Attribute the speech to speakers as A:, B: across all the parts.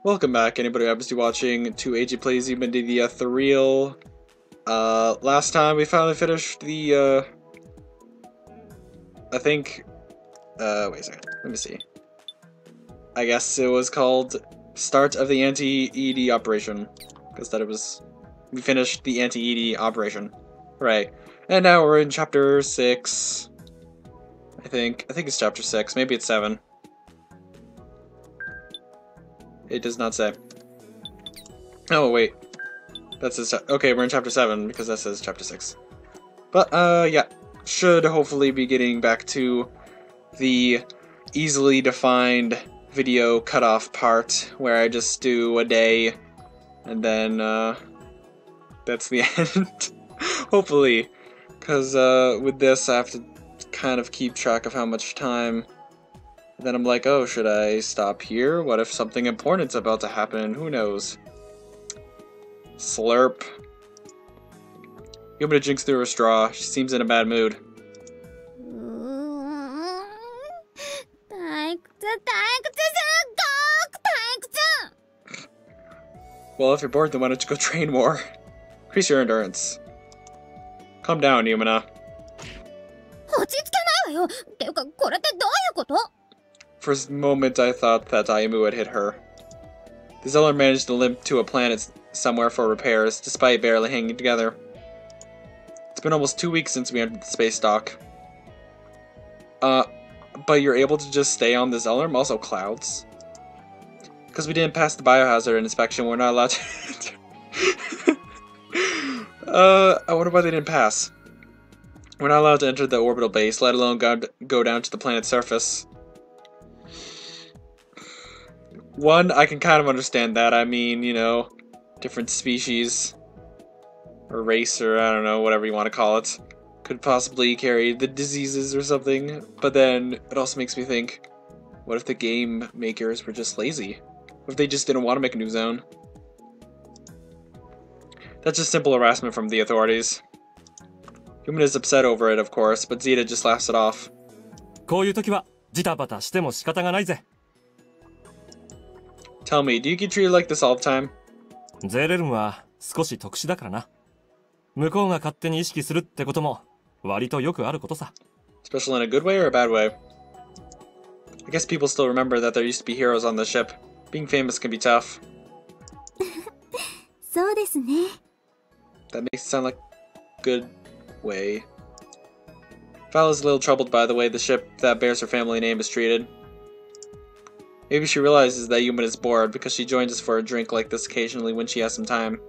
A: Welcome back, anybody who happens to be watching to AG Plays Even to the Ethereal. Last time we finally finished the, I think, wait a second, let me see. I guess it was called Start of the Anti-ED Operation, because we finished the Anti-ED Operation. Right, and now we're in Chapter 6, I think it's Chapter 6, maybe it's 7. It does not say. Oh, wait. That says... Okay, we're in Chapter 7, because that says Chapter 6. But, yeah. Should hopefully be getting back to the easily defined video cutoff part, where I just do a day, and then, that's the end. Hopefully. Because, with this, I have to kind of keep track of how much time... Then I'm like, oh, should I stop here? What if something important's about to happen? Who knows? Slurp. Yumina drinks through her straw. She seems in a bad mood. Well, if you're bored, then why don't you go train more? Increase your endurance. Calm down, Yumina. For a moment, I thought that Ayumu had hit her. The Zelerm managed to limp to a planet somewhere for repairs, despite barely hanging together. It's been almost 2 weeks since we entered the space dock. But you're able to just stay on the Zelerm? Also clouds? Because we didn't pass the biohazard inspection, we're not allowed to enter. I wonder why they didn't pass. We're not allowed to enter the orbital base, let alone go down to the planet's surface. One, I can kind of understand that. I mean, you know, different species, or race, or I don't know, whatever you want to call it, could possibly carry the diseases or something. But then, it also makes me think, what if the game makers were just lazy? What if they just didn't want to make a new zone? That's just simple harassment from the authorities. Yumina is upset over it, of course, but Zeta just laughs it off. Tell me, do you get treated like this all the time?
B: Zelerm は少し特殊だからな。向こうが勝手に意識するってことも割とよくあることさ。
A: Special in a good way or a bad way? I guess people still remember that there used to be heroes on the ship. Being famous can be tough.
C: そうですね。
A: That makes it sound like a good way. Vala's a little troubled by the way the ship that bears her family name is treated. Maybe she realizes that Yumina is bored because she joins us for a drink like this occasionally when she has some time.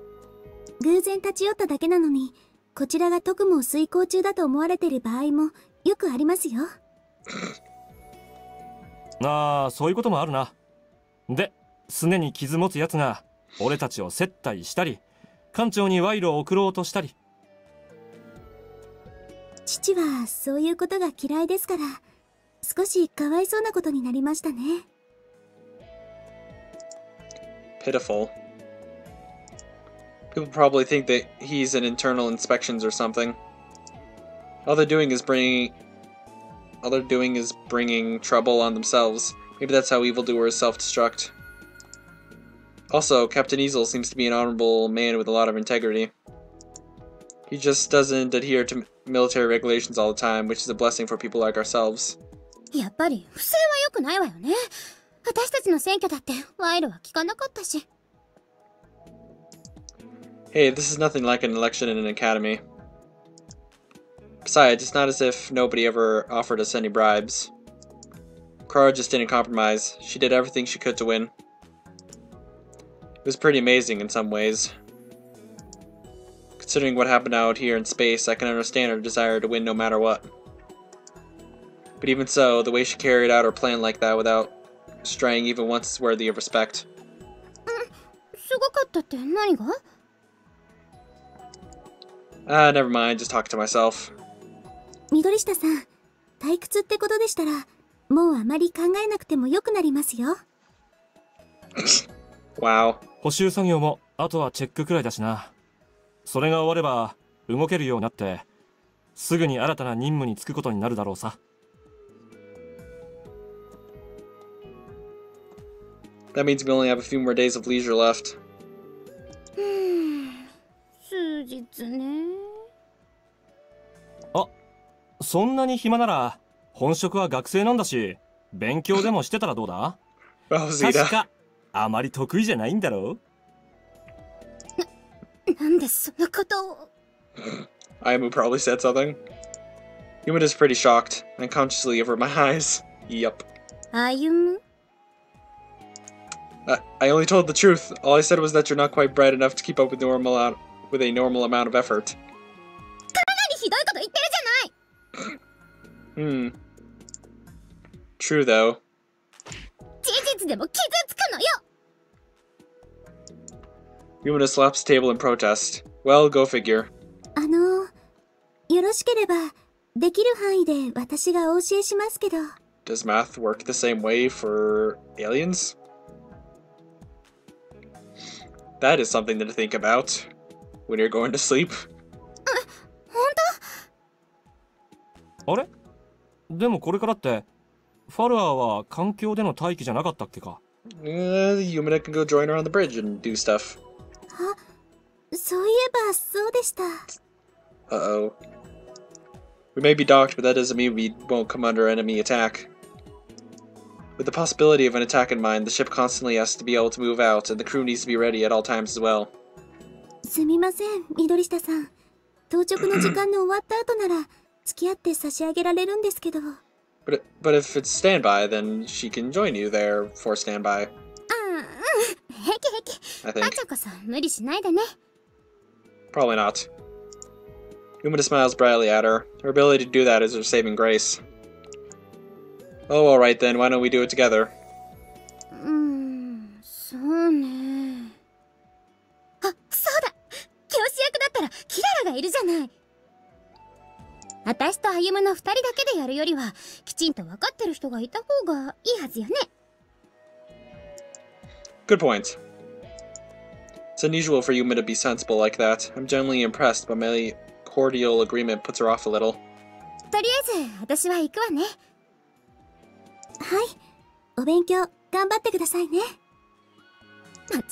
C: 偶然立ち寄っただけなのに、こちらが特務を遂行中だと思われている場合もよくありますよ。
B: ああ、そういうこともあるな。で、すねに傷持つやつが俺たちを接待したり、艦長に賄賂を送ろうとしたり。
C: 父はそういうことが嫌いですから、少しかわいそうなことになりましたね。
A: Pitiful. People probably think that he's in internal inspections or something. All they're doing is bringing trouble on themselves. Maybe that's how evildoers self-destruct. Also, Captain Easel seems to be an honorable man with a lot of integrity. He just doesn't adhere to military regulations all the time, which is a blessing for people like ourselves.
C: やっぱり不正は良くないわよね。私たちの選挙だって賄賂は効かなかったし。
A: Hey, this is nothing like an election in an academy. Besides, it's not as if nobody ever offered us any bribes. Kirara just didn't compromise. She did everything she could to win. It was pretty amazing in some ways. Considering what happened out here in space, I can understand her desire to win no matter what. But even so, the way she carried out her plan like that without straying even once is worthy of respect.
C: すごかったって何が？
A: Never mind, just talking to myself.
C: 緑下さん、退屈ってことでしたら、もうあまり考えなくてもよくなりますよ。
A: Wow.
B: 補修作業もあとはチェックくらいだしな。それが終われば動けるようになって、すぐに新たな任務に就くことになるだろうさ。
A: That means we only have a few more days of leisure left.
C: 数日ね。
B: あ、そんなに暇なら本職は学生なんだし、勉強でもしてたらどうだ？
A: Well,
B: 確
A: Zeta.
B: かあまり得意じゃないんだろう？
C: なんでそんなことを。
A: Ayumu probably said something. Yumina's pretty shocked. I unconsciously averted my eyes. Yup.
C: Ayumu?
A: I only told the truth. All I said was that you're not quite bright enough to keep up with a normal amount of effort.
C: かなりひどいこと言ってるじゃない。
A: True though.
C: 事実でも傷つくのよ。
A: Yumina slaps the table in protest. Well, go figure.
C: よろしければ、できる範囲で私がお教えしますけど。
A: Does math work the same way for aliens? That is something to think about when you're going to sleep.
C: 本
B: あれ？でもこれからってファルアーは環境での待機じゃなかったっけか？
A: Yumina can go join her on the bridge and do stuff.
C: 当？そういえばそうでした。
A: Uh-oh. We may be docked, but that doesn't mean we won't come under enemy attack. With the possibility of an attack in mind, the ship constantly has to be able to move out, and the crew needs to be ready at all times as well.
C: すみません、緑下さん。当直の時間の終わった後なら付き合って差し上げられるんですけど。
A: But if it's standby, then she can join you there for standby.
C: 平気平気。
A: I think.
C: あちゃこさん無理しないでね。
A: Probably not. Yumina smiles brightly at her. Her ability to do that is her saving grace. Oh, alright then, why don't we do it together?
C: そうね。あ、そうだ。教師役だったらキララがいるじゃない。私と歩夢の2人だけでやるよりはきちんと分かってる人がいた方がいいはずよね。
A: Good point. It's unusual for Yumina to be sensible like that. I'm generally impressed, but my cordial agreement puts her off a little.
C: とりあえず私は行くわね。はい、お勉強頑張ってくださいね。もちろん。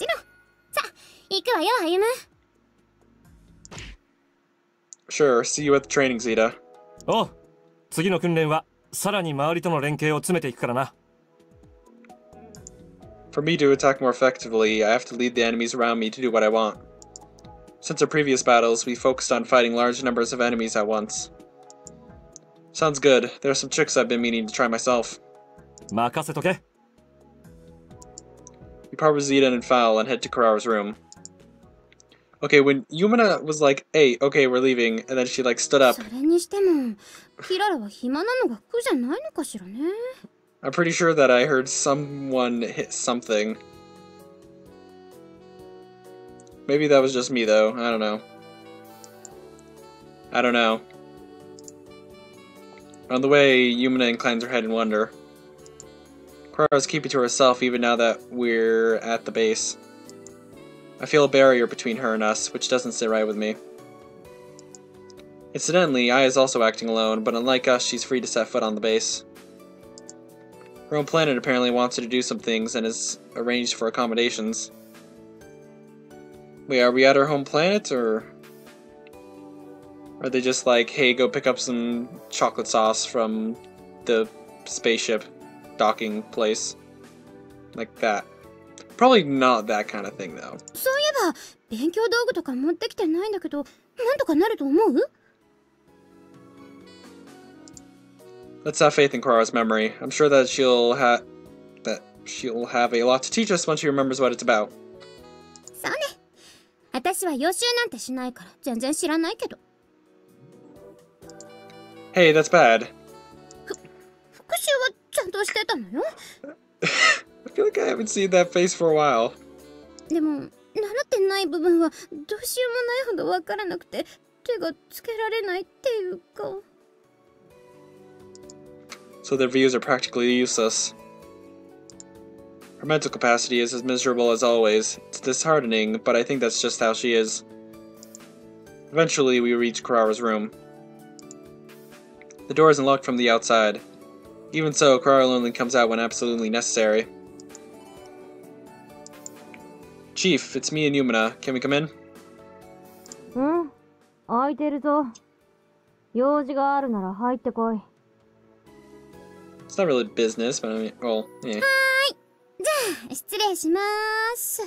C: さあ、行くわよ、歩夢。
A: Sure, see you at the training, Zeta.
B: おう、次の訓練はさらに周りとの連携を詰めていくからな。
A: For me to attack more effectively, I have to lead the enemies around me to do what I want. Since our previous battles, we focused on fighting large numbers of enemies at once. Sounds good. There are some tricks I've been meaning to try myself.
B: 任せとけ。
A: We part with Zeta and Fowl and head to Kirara's room. Okay, when Yumina was like, hey, okay, we're leaving, and then she like stood up.
C: それにしても、キララは暇なのが苦じゃないのかしらね。
A: I'm pretty sure that I heard someone hit something. Maybe that was just me though, I don't know. I don't know. On the way, Yumina inclines her head in wonder. Kirara's keeping to herself even now that we're at the base. I feel a barrier between her and us, which doesn't sit right with me. Incidentally, Aya is also acting alone, but unlike us, she's free to set foot on the base. Her own planet apparently wants her to do some things and has arranged for accommodations. Wait, are we at our home planet, or are they just like, hey, go pick up some chocolate sauce from the spaceship docking place? Like that. Probably not that kind of thing, though.
C: そういえば、勉強道具とか持ってきてないんだけど、なんとかなると思う？
A: Let's have faith in Kirara's memory. I'm sure that she'll have a lot to teach us once she remembers what it's about.
C: そうね。私は予習なんてしないから全然知らないけど。
A: Hey, that's bad.
C: 復習はちゃんとしてたのよ。
A: I feel like I haven't seen that face for a while.
C: でも、習ってない部分はどうしようもないほどわからなくて、手がつけられないっていうか。
A: So their views are practically useless. Her mental capacity is as miserable as always. It's disheartening, but I think that's just how she is. Eventually, we reach Kirara's room. The door isn't locked from the outside. Even so, Kirara only comes out when absolutely necessary. Chief, it's me and Yumina. Can we come in?
D: うん、空いてるぞ。用事があるなら入ってこい。
A: It's not really business, but I mean, well, yeah.
C: じゃあ失礼します。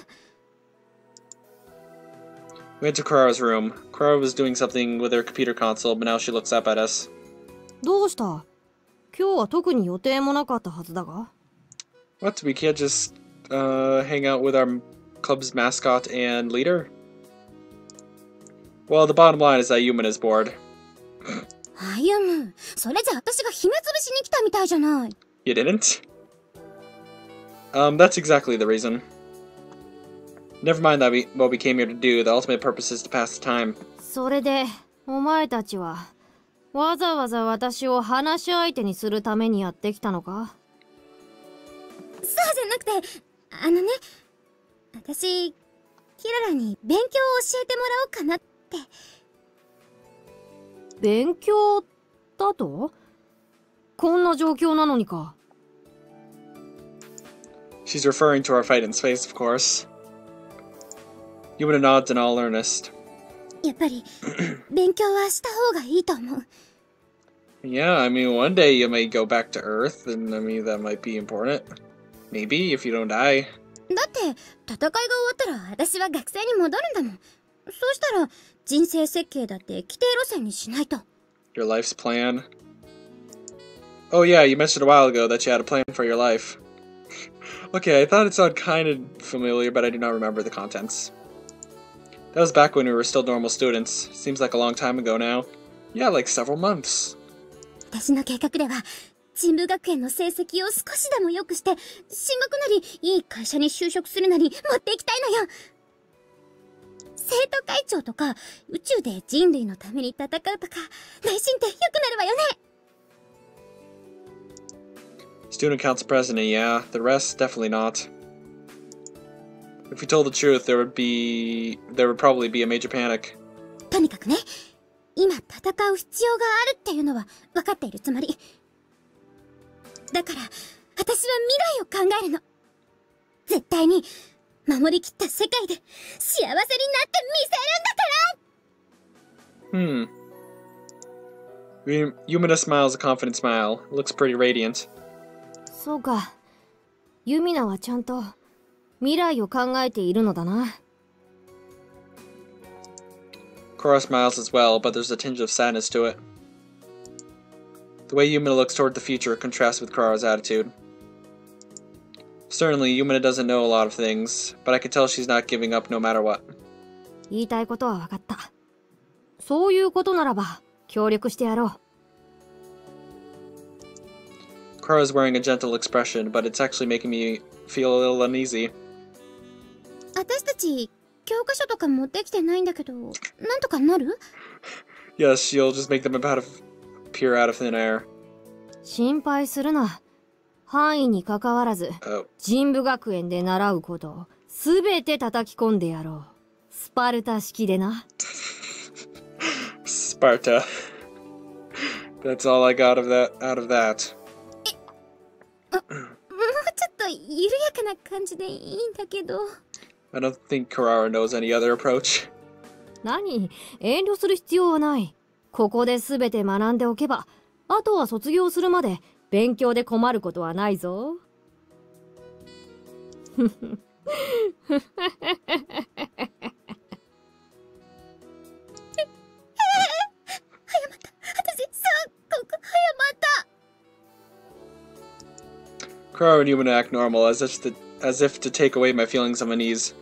A: We went to Kirara's room. Kirara was doing something with her computer console, but now she looks up at us.
D: どうした？今日は特に予定もなかったはずだが。
A: What? We can't just hang out with our club's mascot and leader? Well, the bottom line is that Yumina is bored.
C: 歩む、それじゃ私が暇つぶしに来たみたいじゃない。
A: You didn't? That's exactly the reason. Never mind what we came here to do. The ultimate purpose is to pass the time.
D: それで、お前たちは、わざわざ私を話し相手にするためにやってきたのか？
C: そうじゃなくて、私、キララに勉強を教えてもらおうかなって。
D: 勉強だと？こんな状況なのにか。
A: She's referring to our fight in space, of course. Yumina nods in all earnest.
C: やっぱり、勉強はした方がいいと思う。
A: Yeah, I mean, one day you may go back to Earth, and I mean, that might be important. Maybe, if you don't die.
C: だって、戦いが終わったら私は学生に戻るんだもん。そうしたら、人生設計だって規定路線にしないと。
A: Your life's plan? Oh yeah, you mentioned a while ago that you had a plan for your life. Okay, I thought it sounded kind of familiar, but I do not remember the contents. That was back when we were still normal students. Seems like a long time ago now. Yeah, like several months.
C: 私の計画では、神武学園の成績を少しでも良くして、進学なり、いい会社に就職するなり、持っていきたいのよ。生徒会長とか、宇宙で人類のために戦うとか、内心って良くなるわよね。
A: Student council president, yeah. The rest, definitely not. If we told the truth, there would probably be a major panic.
C: とにかくね、今戦う必要があるっていうのは分かっているつもり。だから、私は未来を考えるの。絶対に、守りきった世界で幸せになってみせるんだから！
A: Yumina smiles a confident smile. Looks pretty radiant.
D: そうか。ユミナはちゃんと未来を考えているのだな。
A: Korra smiles as well, but there's a tinge of sadness to it. The way Yumina looks toward the future contrasts with Korra's attitude. Certainly, Yumina doesn't know a lot of things, but I can tell she's not giving up no matter what.
D: 言いたいことは分かった。そういうことならば、協力してやろう。
A: Korra's wearing a gentle expression, but it's actually making me feel a little uneasy.
C: 私たち、教科書とか持ってきてないんだけど、なんとかなる？
A: Yes, she'll just make them appear out of thin air.
D: 心配するな。範囲に関わらず、神武学園で習うことをすべて叩き込んでやろう。スパルタ式でな。
A: Sparta. That's all I got out of that.
C: もうちょっと緩やかな感じでいいんだけど。
A: I don't think Kirara knows any other approach.
D: 何？遠慮する必要はない。ここで全て学んでおけば、あとは卒業するまで勉強で困ることはないぞ。
C: 早まった。私、すっごく早まった。
A: Kirara and Yumina act normal, as if to take away my feelings of unease.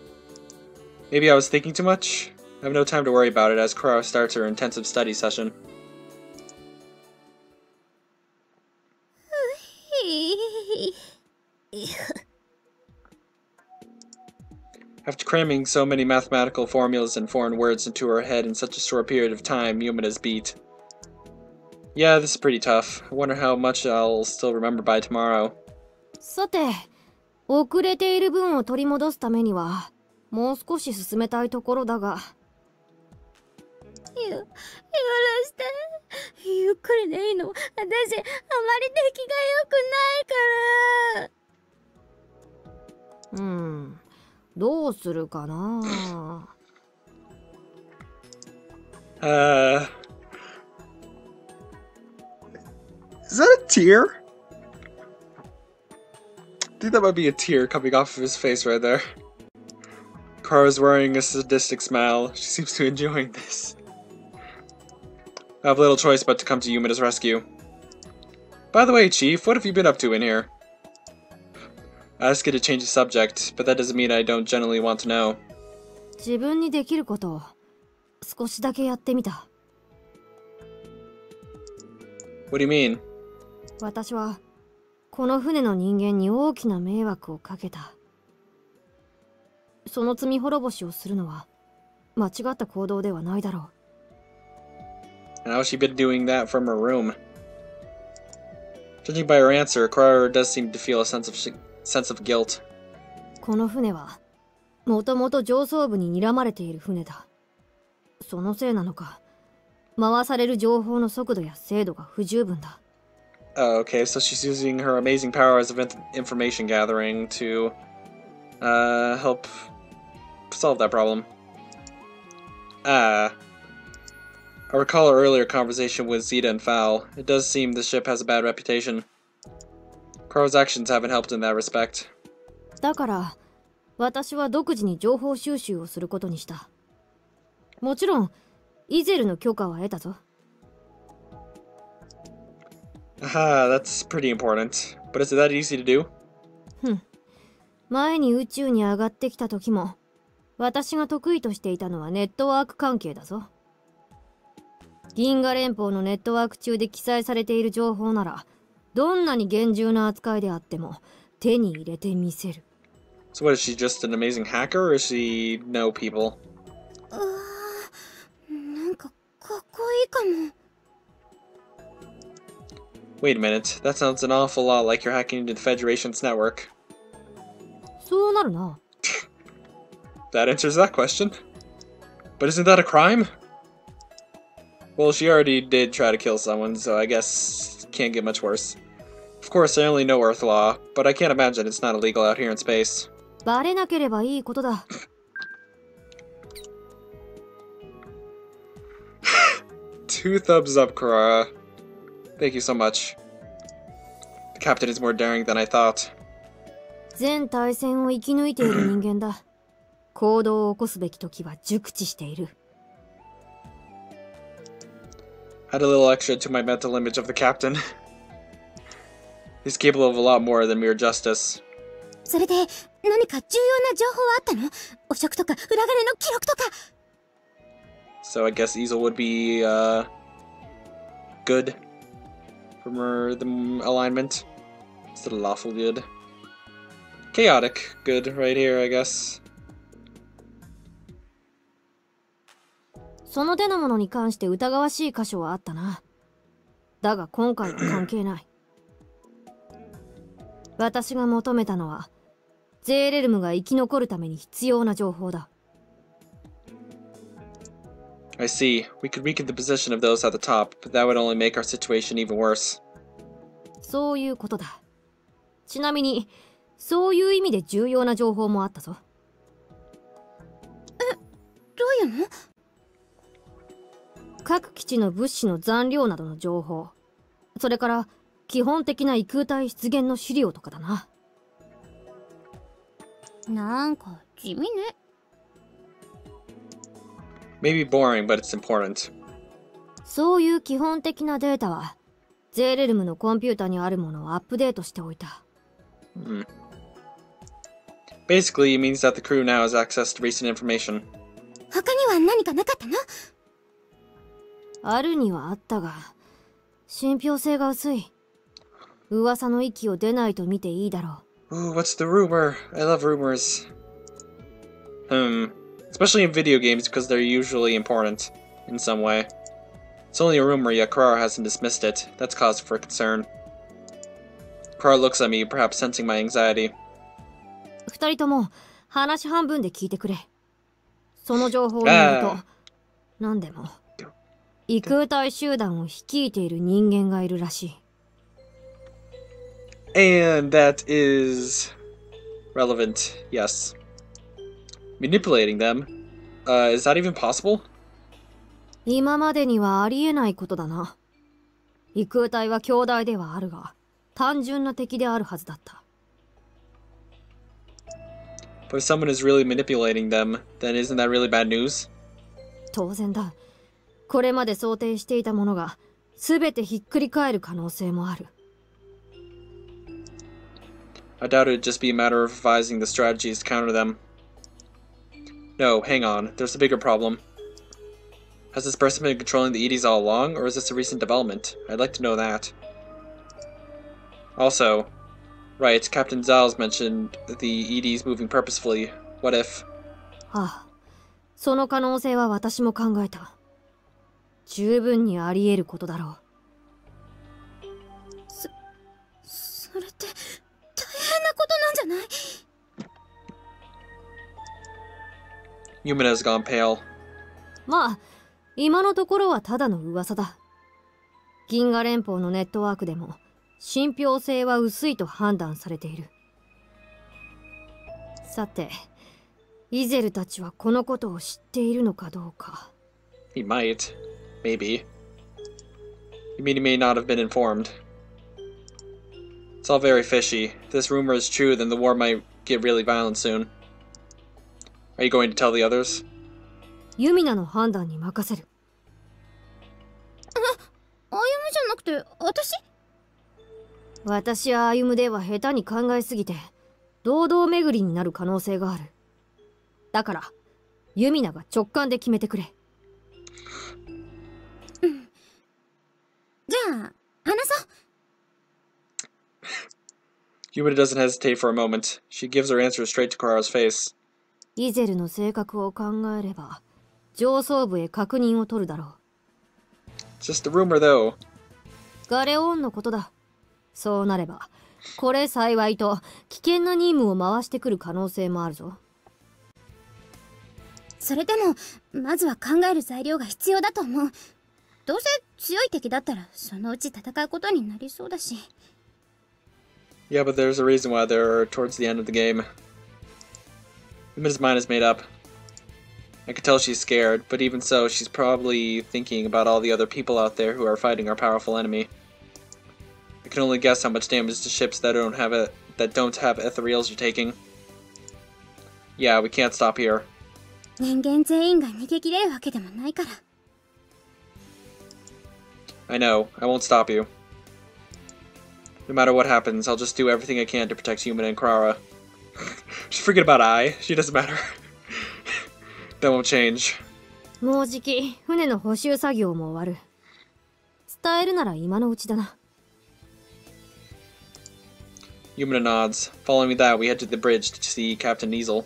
A: Maybe I was thinking too much? I have no time to worry about it as Kirara starts her intensive study session. After cramming so many mathematical formulas and foreign words into her head in such a short period of time, Yumina's beat. Yeah, this is pretty tough. I wonder how much I'll still remember by tomorrow.
D: さて、遅れている分を取り戻すためには、もう少し進めたいところだが。
C: 許して。ゆっくりでいいの。私、あまり出来が良くないから。
D: どうするかな。
A: Is that a tear? I think that might be a tear coming off of his face right there. Kara's wearing a sadistic smile. She seems to be enjoying this. I have little choice but to come to Yumina's rescue. By the way, Chief, what have you been up to in here? I ask you to change the subject, but that doesn't mean I don't generally want to know.
D: 自分にできることを少しだけやってみた。
A: What do you mean?
D: 私はこの船の人間に大きな迷惑をかけた。その罪滅ぼしをするのは間違った行動ではないだろ
A: う。And how's she been doing that from her room? Judging by her answer, Kirara does seem to feel a sense of guilt.
D: この船はもともと上層部に睨まれている船だ。そのせいなのか、回される情報の速度や精度が不十分だ。
A: Oh, okay, so she's using her amazing powers of information gathering to help solve that problem. I recall our earlier conversation with Zeta and Fowl. It does seem the ship has a bad reputation. Crowe's actions haven't helped in that respect.
D: だから、私は独自に情報収集をすることにした。もちろん、イゼルの許可は得たぞ。
A: Aha, that's pretty important. But is it that easy to do?
D: 前に宇宙に上がってきた時も、私が得意としていたのはネットワーク関係だぞ。銀河連邦のネットワーク中で記載されている情報なら、どんなに厳重な扱いであっても手に入れてみせる。
A: So what, is she just an amazing hacker, or does she know people?
C: なんかかっこいいかも。
A: Wait a minute, that sounds an awful lot like you're hacking into the Federation's network.
D: そうなるな。
A: That answers that question. But isn't that a crime? Well, she already did try to kill someone, so I guess can't get much worse. Of course, I only know Earth law, but I can't imagine it's not illegal out here in space.
D: バレなければいいことだ。
A: Two thumbs up, Kirara. Thank you so much. The captain is more daring than I thought.
D: 全対戦を生き抜いている人間だ。行動を起こすべき時は熟知している。
A: Add a little extra to my mental image of the captain. He's capable of a lot more than mere justice.
C: それで何か重要な情報はあったの？汚職とか裏金の記録とか。
A: So I guess Easel would be good from the alignment. Instead of lawful good. Chaotic good right here, I guess.
D: その手のものに関して疑わしい箇所はあったな。だが今回は関係ない。私が求めたのは、ゼーレルムが生き残るために必要な情報だ。
A: I see. We could weaken the position of those at the top, but that would only make our situation even worse.
D: そういうことだ。ちなみに、そういう意味で重要な情報もあったぞ。
C: どういうの？
D: 各基地の物資の残量などの情報、それから基本的な異空体出現の資料とかだな。
C: なんか地味ね。
A: Maybe boring, but it's important.
D: そういう基本的なデータはゼーレルムのコンピュータにあるものをアップデートしておいた。
A: Basically, it means that the crew now has access to recent information.
C: 他には何かなかったの？
D: あるにはあったが、信憑性が薄い。噂の域を出ないと見ていいだろう。
A: Ooh, what's the rumor? I love rumors. Especially in video games because they're usually important in some way. It's only a rumor, yet Kirara hasn't dismissed it. That's cause for concern. Kirara looks at me, perhaps sensing my anxiety.
D: 二人とも話半分で聞いてくれ。その情報によると、何でも異空体集団を率いている人間がいるらしい。
A: And that is relevant, yes. Manipulating them? Is that even possible?
D: 今までにはありえないことだな。異空体は強大ではあるが、単純な敵であるはずだった。
A: But if someone is really manipulating them, then isn't that really bad news?
D: 当然だ。これまで想定していたものが全てひっくり返る可能性もある。
A: I doubt it'd just be a matter of revising the strategies to counter them. No, hang on. There's a bigger problem. Has this person been controlling the EDs all along, or is this a recent development? I'd like to know that. Also, right, Captain Zal's mentioned the EDs moving purposefully. What if...
D: ああ、その可能性は私も考えた。十分にあり得ることだろう。
C: それって大変なことなんじゃない？
A: Yumina's gone pale.
D: まあ、今のところはただの噂だ。銀河連邦のネットワークでも信憑性は薄いと判断されている。さて、イゼルたちはこのことを知っているのかどうか。
A: He might. Maybe. You mean he may not have been informed? It's all very fishy. If this rumor is true, then the war might get really violent soon. Are you going to tell the others?
D: ユミナの判断に任せる。
C: 歩むじゃなくて
D: 私は歩むでは下手に考えすぎて堂々巡りになる可能性がある。だからユミナが直感で決めてくれ。
C: じゃあ話そう。
A: Yumina doesn't hesitate for a moment. She gives her answer straight to Kirara's face.
D: イゼルの性格を考えれば上層部へ確認を取るだろう。
A: It's just a rumor, though.
D: ガレオンのことだ。そうなればこれ幸いと危険な任務を回してくる可能性もあるぞ。
C: それでもまずは考える材料が必要だと思う。どうせ強い敵だったらそのうち戦うことになりそうだし。
A: Yeah, but there's a reason why they're towards the end of the game. Yumina's mind is made up. I can tell she's scared, but even so, she's probably thinking about all the other people out there who are fighting our powerful enemy. I can only guess how much damage to ships that don't have Ethereals are taking. Yeah, we can't stop here.
C: 人間全員が逃げ切れるわけでもないから。
A: I know, I won't stop you. No matter what happens, I'll just do everything I can to protect Yumina and Kirara. Just forget about I. She doesn't matter. That won't change.
D: もうじき船の補修作業も終わる。伝えるなら今のうちだな。
A: Yumina nods. Following that, we head to the bridge to see Captain Niesel.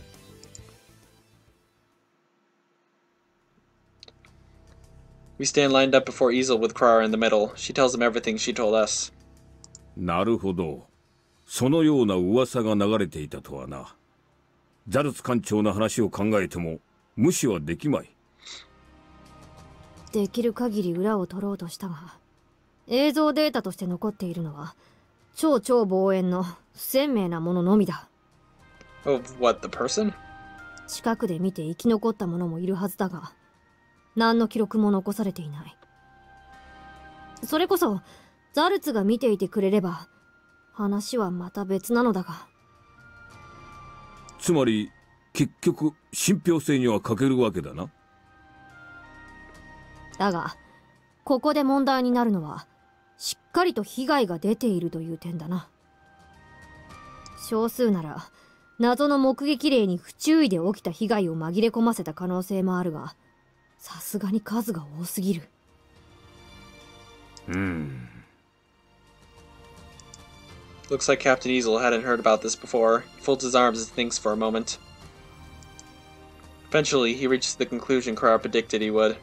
A: We stand lined up before Easel with Kirara in the middle. She tells him everything she told us.
E: なるほど。そのような噂が流れていたとはな。ザルツ艦長の話を考えても無視はできまい。
D: できる限り裏を取ろうとしたが、映像データとして残っているのは超望遠の不鮮明なもののみだ。
A: Of what, the person?
D: 近くで見て生き残った者もいるはずだが、何の記録も残されていない。それこそザルツが見ていてくれれば話はまた別なのだが。
E: つまり結局信憑性には欠けるわけだな。
D: だがここで問題になるのはしっかりと被害が出ているという点だな。少数なら謎の目撃例に不注意で起きた被害を紛れ込ませた可能性もあるが、さすがに数が多すぎる。
A: Looks like Captain Easel hadn't heard about this before. He folds his arms and thinks for a moment. Eventually, he reaches the conclusion Kirara predicted he would.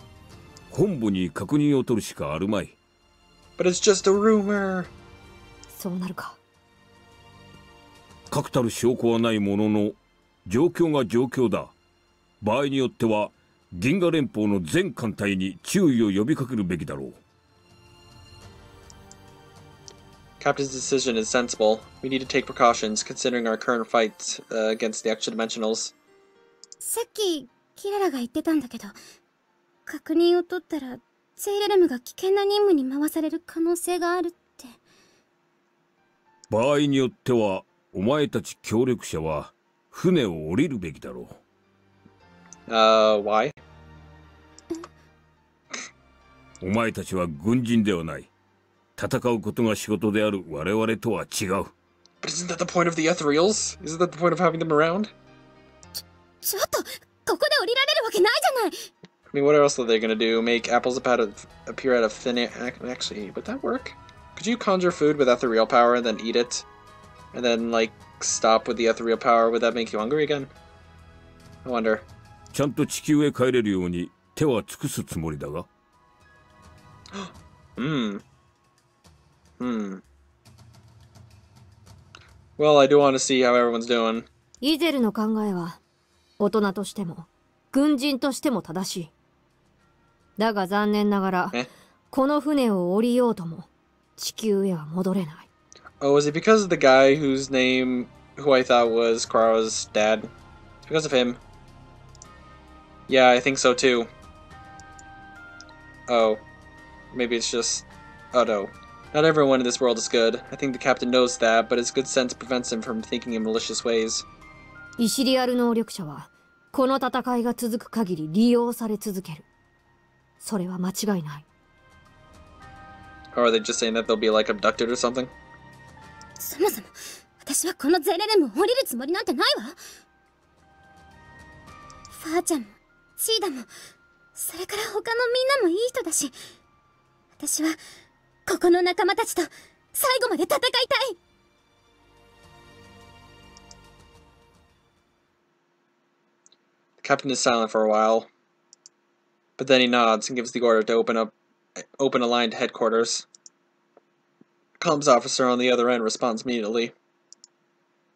E: 本部に確認を取るしかあるまい。
A: But it's just a rumor.
D: そうなるか。
E: 確たる証拠はないものの、状況が状況だ。場合によっては銀河連邦の全艦隊に注意を呼びかけるべきだろう。
A: Captain's decision is sensible. We need to take precautions, considering our current fight against the extra dimensionals.
C: さっきキララが言ってたんだけど、確認を取ったらゼイレルムが危険な任務に回される可能性があるって。
E: 場合によってはお前たち協力者は船を降りるべきだろう。
A: Why?
E: お前たちは軍人ではない。戦うことが仕事である我々とは違う。
A: But isn't that the point of the Ethereals? Isn't that the point of having them around?
C: ちょっと、ここで降りられるわけないじゃない。
A: I mean, what else are they gonna do? Make apples appear out of thin air? Actually, would that work? Could you conjure food with ethereal power and then eat it? And then, like, stop with the ethereal power? Would that make you hungry again? I wonder.
E: ちゃんと地球へ帰れるように手は尽くすつもりだが。
A: Well, I do want to see how everyone's doing.
D: イゼルの考えは大人としても軍人としても正しい。だが残念ながらこの船を降りようとも地球へは戻れない。
A: Oh, is it because of the guy who I thought was Kirara's dad? It's because of him. Yeah, I think so too. Oh. Maybe it's just... Oh no. Not everyone in this world is good. I think the captain knows that, but his good sense prevents him from thinking in malicious ways.
D: イシリアル能力者はこの戦いが続く限り利用され続ける。それは間違いない。
A: Or are they just saying that they'll be like abducted or something?
C: そもそも私はこのゼレレムを降りるつもりなんてないわ。ファーちゃんもチーダもそれから他のみんなもいい人だし、私はここの仲間たちと最後まで戦いたい。
A: The captain is silent for a while, but then he nods and gives the order to open a line to headquarters. The comms officer on the other end responds immediately.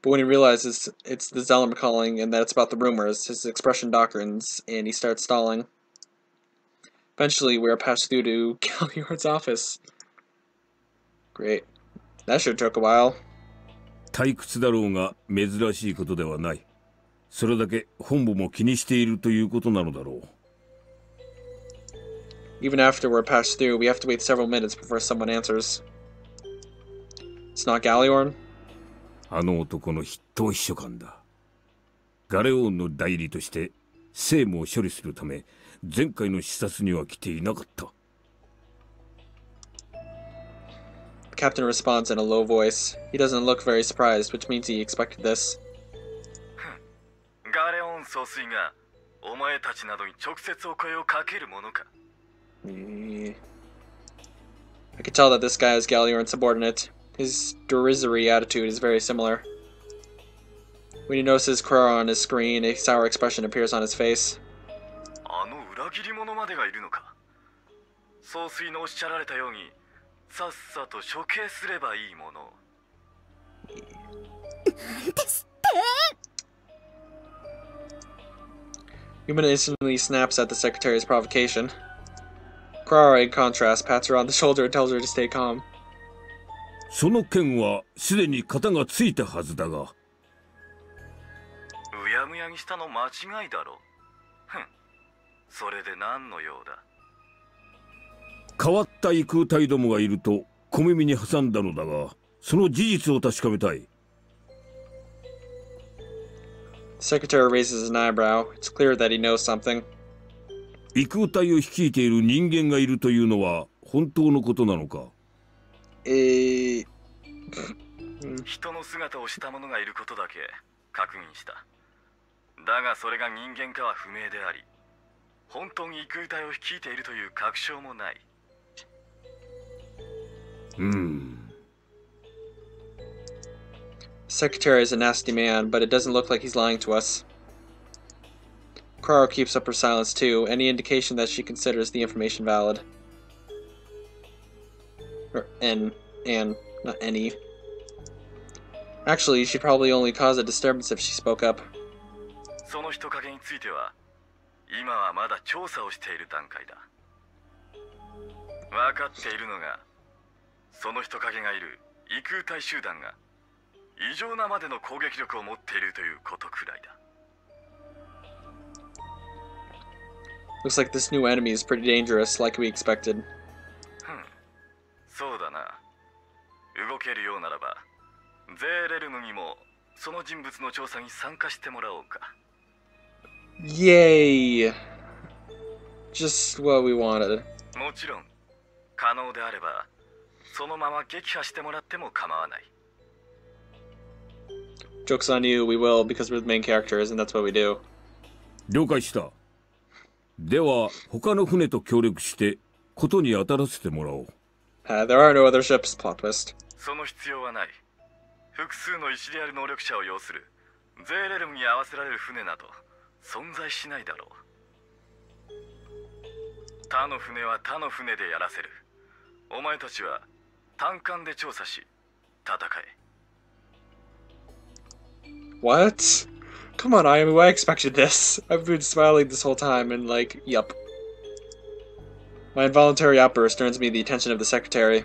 A: But when he realizes it's the Zelerm calling and that it's about the rumors, his expression darkens and he starts stalling. Eventually, we are passed through to Galliard's office. Great. That sure took a while.
E: 退屈だろうが珍しいことではない。それだけ本部も気にしているということなのだろう。
A: Even after we're passed through, we have to wait several minutes before someone answers. It's not Galliorn?
E: あの男の筆頭秘書官だ。ガレオーンの代理として政務を処理するため前回の視察には来ていなかった。
A: The captain responds in a low voice. He doesn't look very surprised, which means he expected this.
F: ガレオン総帥がお前たちなどに直接お声をかけるものか。
A: I can tell that this guy is Galliorn's subordinate. His derisory attitude is very similar. When he notices Kirara on his screen, a sour expression appears on his face.
F: あの裏切り者までがいるのか。総帥のおっしゃられたようにさっさと処刑すればいいもの。
C: ですって。
A: Yumina instantly snaps at the secretary's provocation. Kirara, in contrast, pats her on the shoulder and tells her to stay calm.
E: その件はすでに型がついたはずだが。
F: うやむやにしたの間違いだろ。ふん。それで何の用だ。
E: 変わった異空体どもがいると小耳に挟んだのだが、その事実を確かめたい。
A: The secretary raises an eyebrow. It's clear that he knows something.
E: 異空体を率いている人間がいるというのは本当のことなのか。
F: 人の姿をした者がいることだけ確認した。だがそれが人間かは不明であり、本当に異空体を率いているという確証もない。
A: Secretary is a nasty man, but it doesn't look like he's lying to us. Kirara keeps up her silence too, any indication that she considers the information valid. Not any. Actually, she'd probably only cause a disturbance if she spoke up.
F: その人影については、今はまだ調査をしている段階だ。分かっているのが、その人影がいる異空体集団が異常なまでの攻撃力を持っているということくらいだ。
A: Looks like this new enemy is pretty dangerous, like we expected.
F: そうだな。動けるようならば、ゼーレルムにもその人物の調査に参加してもらおうか。
A: Yay! Just what we wanted.
F: もちろん、可能であれば、そのまま撃破してもらっても構わない。
A: Joke's on you, we will, because we're the main characters, and that's what we do.
E: 了解した。では、他の船と協力して、ことに当たらせてもらおう。
A: There are no other ships, plot twist.
F: その必要はない。複数のイシリアル能力者を要するゼーレルムに合わせられる船など存在しないだろう。他の船は他の船でやらせる。お前たちは単艦で調査し戦え。
A: What? Come on, Ayumu, I expected this. I've been smiling this whole time and like, yup. My involuntary outburst earns me the attention of the secretary.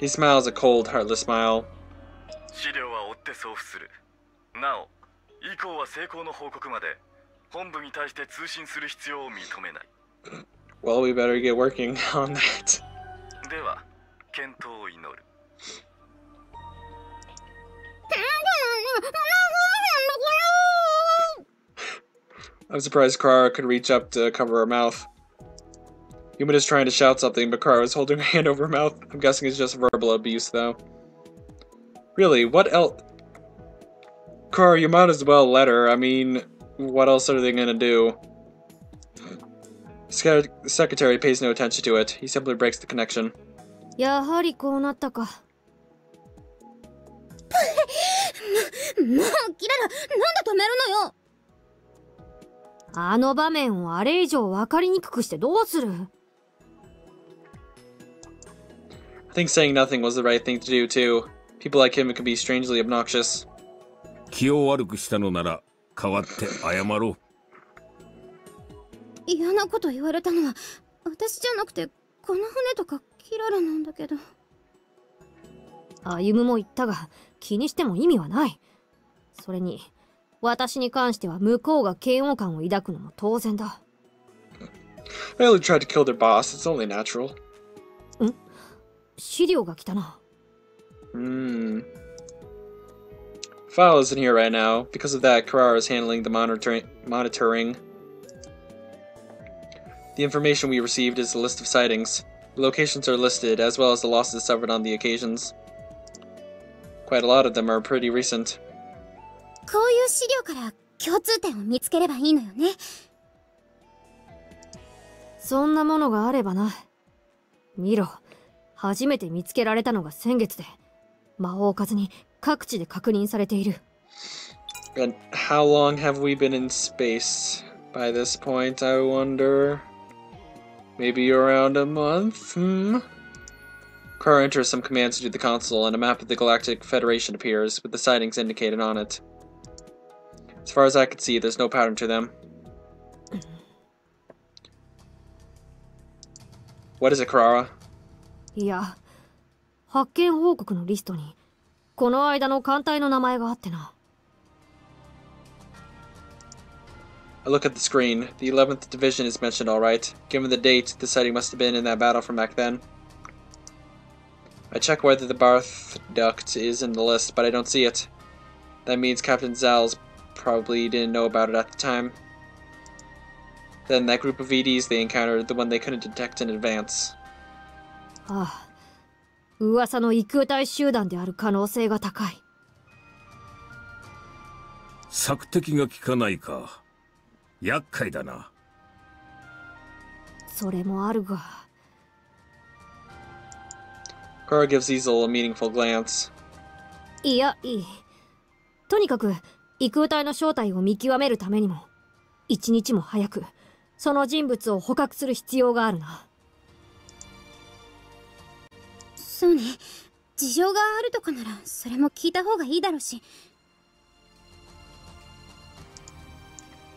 A: He smiles a cold, heartless smile.
F: 資料は追って送付する。なお、以降は成功の報告まで本部に対して通信する必要を認めない。
A: Well, we better get working on that.
F: では、健闘を祈る。
A: I'm surprised Kirara could reach up to cover her mouth. Yumina is trying to shout something, but Kirara is holding her hand over her mouth. I'm guessing it's just verbal abuse, though. Really, what else? Kirara, you might as well let her. I mean, what else are they gonna do? The secretary pays no attention to it. He simply breaks the connection.
D: やはりこうなったか。
C: もうキララ、なんで止めるのよ。
D: あの場面をあれ以上分かりにくくしてどうする？
A: I think saying nothing was the right thing to do, too. People like him can be strangely obnoxious.
E: 気を悪くしたのなら、代わって謝ろう。
C: 嫌なこと言われたのは私じゃなくてこの船とかキララなんだけど。
D: 歩も言ったが気にしても意味はない。それに私に関しては向こうが嫌悪感を抱くのも当然だ。
A: I only tried to kill their boss. It's only natural.
D: ん？資料が来たな。
A: File isn't here right now. Because of that, Kirara is handling the monitoring. The information we received is a list of sightings. The locations are listed, as well as the losses suffered on the occasions. Quite a lot of them are pretty recent.
C: こういう資料から共通点を見つければいいのよね。
D: そんなものがあればな。見ろ、初めて見つけられたのが先月で、魔法数に各地で確認されている。
A: And how long have we been in space? By this point, I wonder. Maybe around a month? Kirara enters some commands to the console, and a map of the Galactic Federation appears, with the sightings indicated on it. As far as I can see, there's no pattern to them. What is it, Kirara?
D: いや、発見報告のリストにこの間の艦隊の名前があってな。
A: I look at the screen. The 11th Division is mentioned, alright. Given the date, the sighting must have been in that battle from back then. I check whether the Barth duct is in the list, but I don't see it. That means Captain Zal's probably didn't know about it at the time. Then that group of EDs they encountered, the one they couldn't detect in advance.
D: ああ、噂の異空体集団である可能性が高い。
E: 索敵が効かないか。厄介だな。
D: それもあるが。
A: Kirara gives Easel a meaningful glance.
D: いや、いい。とにかく異空体の正体を見極めるためにも、一日も早くその人物を捕獲する必要があるな。
C: そうね。事情があるとかならそれも聞いた方がいいだろうし。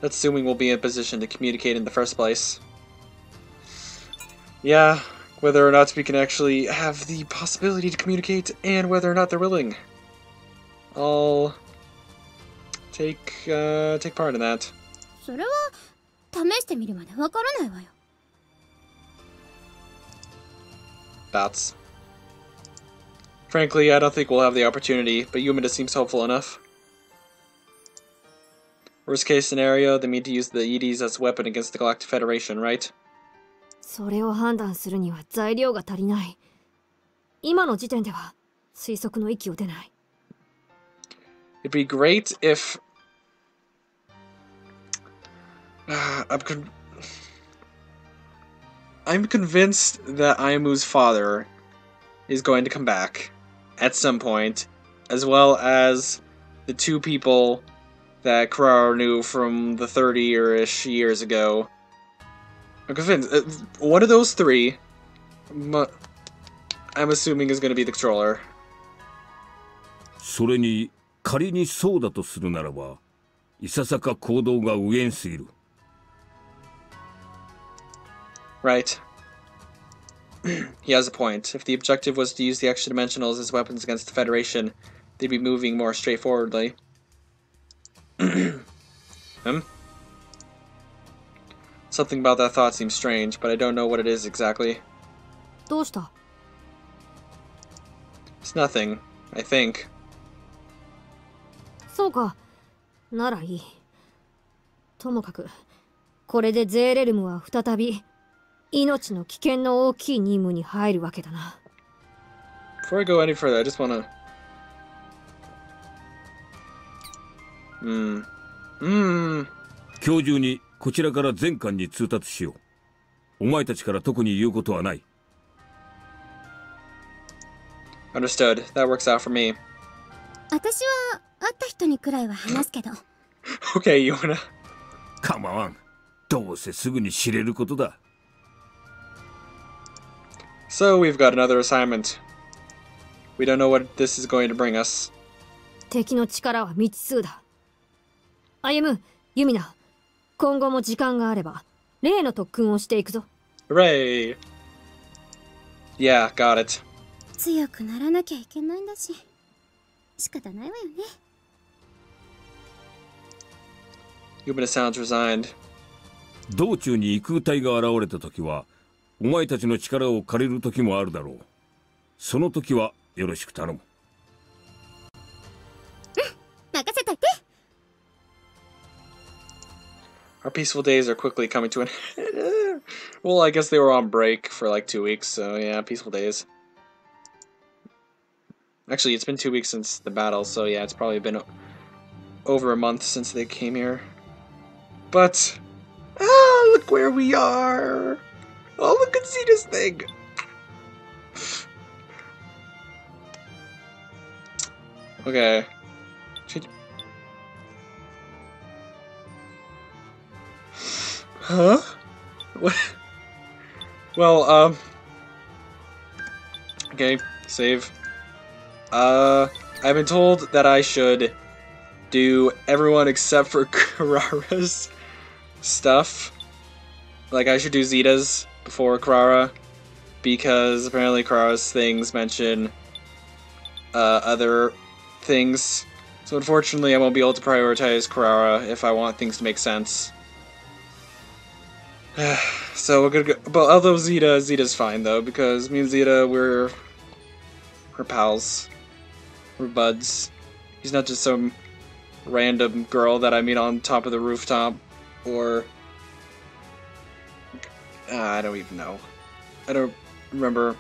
A: That's assuming we'll be in a position to communicate in the first place. Yeah, whether or not we can actually have the possibility to communicate, and whether or not they're willing. I'll take part in that.
C: それは試してみるまでわからないわよ。
A: Bats. Frankly, I don't think we'll have the opportunity, but Yumina seems hopeful enough. Worst case scenario, they mean to use the EDs as a weapon against the Galactic Federation, right?
D: それを判断するには材料が足りない。今の時点では推測の域を出ない。
A: It'd be great if... I'm convinced that Ayumu's father is going to come back at some point, as well as the two people that Kirara knew from the 30-ish years ago. I'm convinced. One of those three, I'm assuming, is going to be the controller.
E: それに仮にそうだとするならば、いささか行動が右舷すぎる。
A: Right. He has a point. If the objective was to use the extra dimensionals as weapons against the Federation, they'd be moving more straightforwardly. Something about that thought seems strange, but I don't know what it is exactly.
D: どうした？
A: It's nothing, I think.
D: そうか。ならいい。ともかく、これでゼーレルムは再び命の危険の大きい任務に入るわけだな。
A: Before I go any further, I just wanna... Hmm.
E: 今日中にこちらから全艦に通達しよう。お前たちから特に言うことはない。
A: Understood. That works out for me.
C: 私は会った人にくらいは話すけど。
A: Okay, Yumina.
E: Come on. どうせすぐに知れることだ。
A: So we've got another assignment. We don't know what this is going to bring us.
D: 敵の力は未知数だ。歩む、ユミナ。今後も時間があれば、例の特訓をしていくぞ。
A: Hooray! Yeah, got it.
C: 強くならなきゃいけないんだし、仕方ないわよね。
A: Yumina sounds resigned.
E: 道中に異空体が現れた時は、お前たちの力を借りる時もあるだろう。その時はよろしく頼む。
C: 任せといて。
A: Our peaceful days are quickly coming to an end. Well, I guess they were on break for like 2 weeks, so yeah, peaceful days. Actually, it's been 2 weeks since the battle, so yeah, it's probably been over a month since they came here. But, look where we are! Oh, look at Zeta's thing! Okay. Huh? What? Well, okay, save. I've been told that I should do everyone except for Kirara's stuff. Like, I should do Zeta's before Kirara, because apparently Kirara's things mention other things. So unfortunately, I won't be able to prioritize Kirara if I want things to make sense. So we're gonna go, but although Zeta's fine though, because me and Zeta, we're pals. We're buds. He's not just some random girl that I meet on top of the rooftop, or I don't even know. I don't remember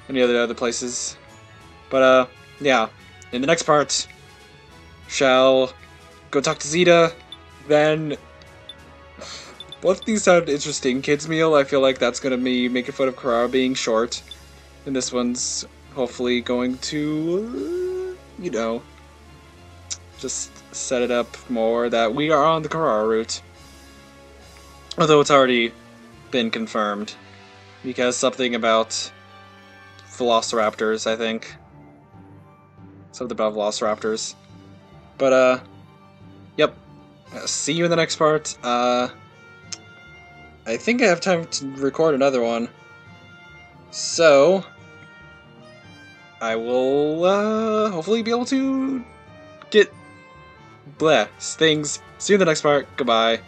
A: any other places. But yeah, in the next part, shall go talk to Zeta, then. Both of these sound interesting. Kids Meal, I feel like that's gonna be making fun of Kirara being short. And this one's hopefully going to, you know, just set it up more that we are on the Kirara route. Although it's already been confirmed. Because something about Velociraptors, I think. Something about Velociraptors. But, yep. See you in the next part. I think I have time to record another one. So, I will hopefully be able to get things. See you in the next part. Goodbye.